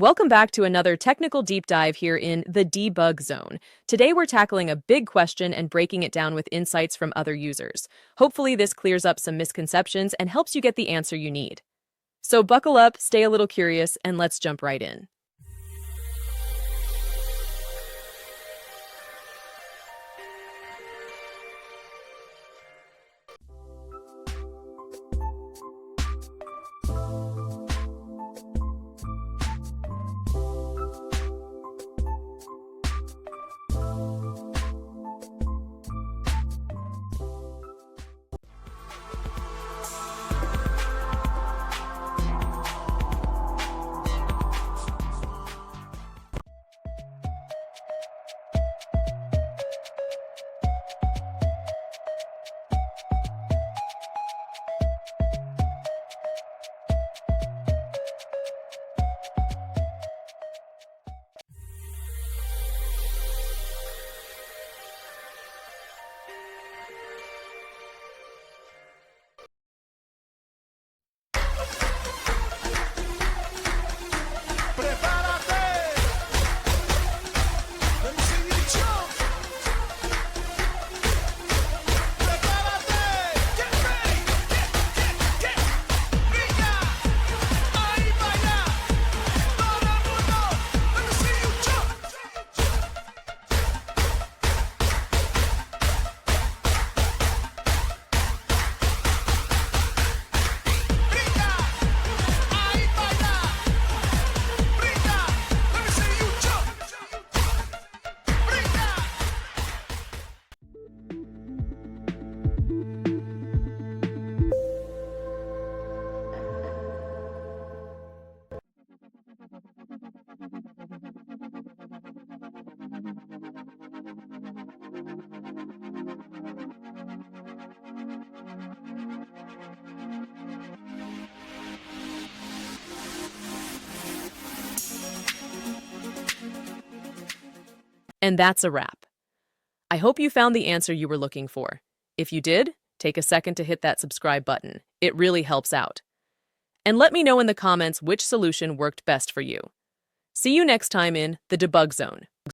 Welcome back to another technical deep dive here in the debug zone. Today we're tackling a big question and breaking it down with insights from other users. Hopefully this clears up some misconceptions and helps you get the answer you need. So buckle up, stay a little curious, and let's jump right in. And that's a wrap. I hope you found the answer you were looking for. If you did, take a second to hit that subscribe button. It really helps out. And let me know in the comments which solution worked best for you. See you next time in the Debug Zone.